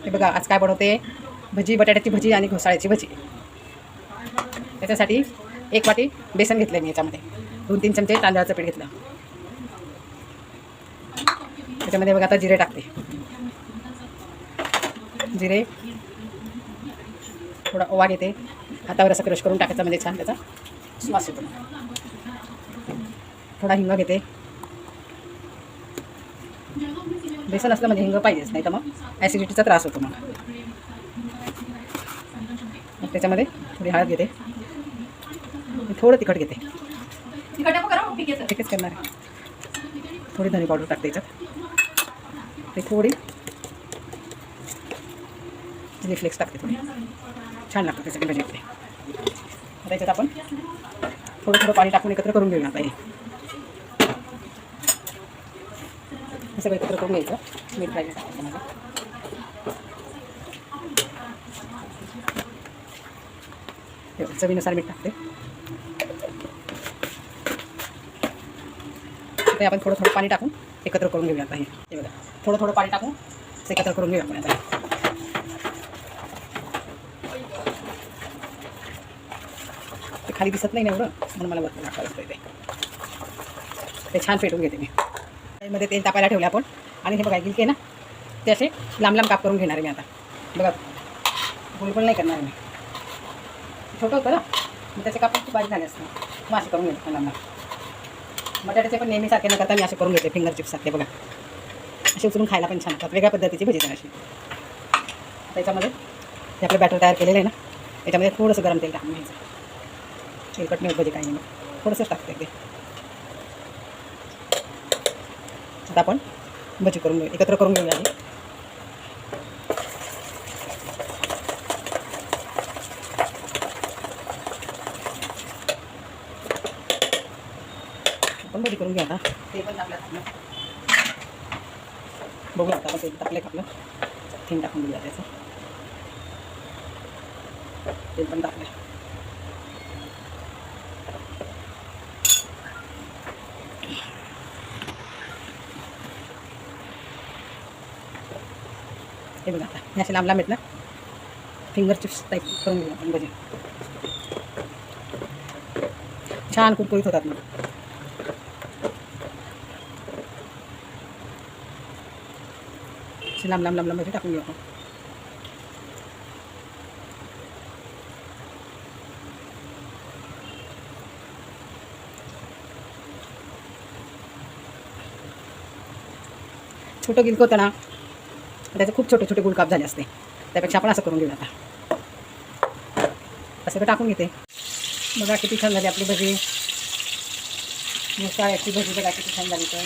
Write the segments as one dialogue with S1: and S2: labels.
S1: हे बघा आज काय बनवते, भजी, बटाट्याची भजी आणि घोसाळ्याची भजी. त्याच्यासाठी 1 वाटी बेसन घेतलं मी, याच्यामध्ये 2-3 चमचे तांदळाचं पीठ घेतलं. त्याच्यामध्ये बघा आता जिरे टाकते. जिरे, थोडा ओवा घेते, हातावर असं क्रश करून टाकायचा, म्हणजे छान त्याचा सुवास येतो. थोडा हिंग घेते. बेसन असलं म्हणजे हिंग पाहिजेच, नाही तर मग ॲसिडिटीचा त्रास होतो. मग त्याच्यामध्ये थोडी हळद घेते, थोडं तिखट घेते, तिखटच करणार आहे. थोडी धने पावडर टाकते याच्यात, ते थोडी चिली फ्लेक्स टाकते, थोडी छान लागतं त्याच्याकडे भजीकडे. आता याच्यात आपण थोडं थोडं पाणी टाकून एकत्र करून घेऊया. आता हे सगळं एकत्र करून घ्यायचं. मीठ पाहिजे टाकायचं माझं. चवीनुसार मीठ टाकते. ते आपण थोडं थोडं पाणी टाकून एकत्र करून घेऊया. आता हे बघा, थोडं थोडं पाणी टाकून एकत्र करून घेऊया आपण. आता ते खाली दिसत नाही ना एवढं, म्हणून मला वरती टाकावं लागतं. ते छान फेटून घेते मी. त्यामध्ये तेल तापायला ठेवले आपण, आणि हे बघा गिलके ना, ते असे लांब लांब काप करून घेणार आहे मी. आता बघा, गोल नाही करणार मी. छोटं होतं ना, मग त्याचे काप खूप बारीक झाले असतं, मग असे करून घेते लांब. बटाट्याचे पण नेहमीसारखे न करता मी असे करून घेते, फिंगर चिप्ससारखे. बघा, असे उचलून खायला पण छान लागतात. वेगळ्या पद्धतीची भजी अशी. त्याच्यामध्ये हे आपलं बॅटर तयार केलेलं आहे ना, त्याच्यामध्ये थोडंसं गरम तेल टाकून घ्यायचं. तेलकट नाही भजी काही नाही, मग थोडंसंच टाकते ते. आता आपण भजी करून घेऊ, एकत्र करून घेऊया आधी. आपण भजी करून घ्या. आता ते पण टाकलं, बघूया. आता आपण ते टाकले, आपलं थीम टाकून घेऊया त्याचं. तेल पण टाकलं. हे बघा, आता हे असे लांब लांब आहेत ना, फिंगर चिप्स टाईप करून घेऊ आपण भजी. छान कुरकुरीत होतात मग. असे लांब लांब लांब लांब भजी टाकून घेऊ आपण. छोटं गिलकं होतं ना, त्याचे खूप छोटे छोटे गुलकाप झाले असते. त्यापेक्षा आपण असं करून घेऊ. आता असं टाकून घेते. बघा किती छान झाली आपली भजी. घोसाळ्याची भजी बघा किती छान झाली. तर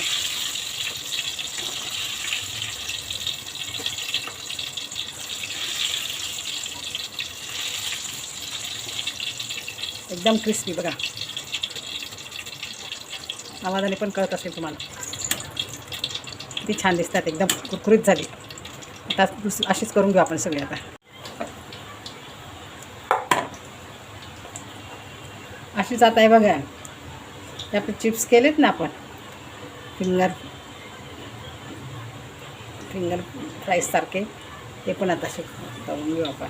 S1: एकदम क्रिस्पी बघा, आवाजाने पण कळत असेल तुम्हाला. किती छान दिसतात, एकदम कुरकुरीत झाली. आता अशीच करून घेऊ आपण सगळे. आता अशीच आता आहे बघा, ते आपले चिप्स केलेत ना आपण, फिंगर फ्राईज सारखे, ते पण आता असे करून घेऊ आपण.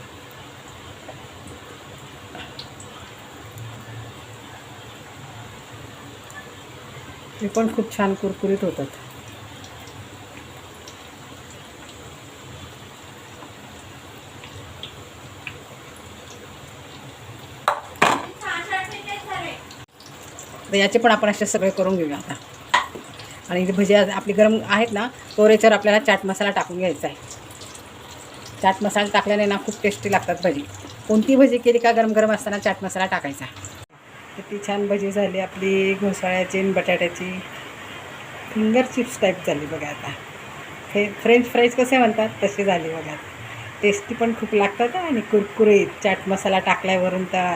S1: ते पण खूप छान कुरकुरीत होतात. तर याचे पण आपण असे सगळे करून घेऊया आता. आणि भजी आपली गरम आहेत ना, तो याच्यावर आपल्याला चाट मसाला टाकून घ्यायचा आहे. चाट मसाला टाकल्याने ना खूप टेस्टी लागतात भजी. कोणती भजी केली का गरम गरम असताना चाट मसाला टाकायचा. किती छान भजी झाली आपली घोसाळ्याची आणि बटाट्याची. फिंगर चिप्स टाईप झाली बघा. आता फ्रेंच फ्राईज कसे म्हणतात तसे झाले बघा. टेस्टी पण खूप लागतात आणि कुरकुरीत. चाट मसाला टाकल्यावरून तर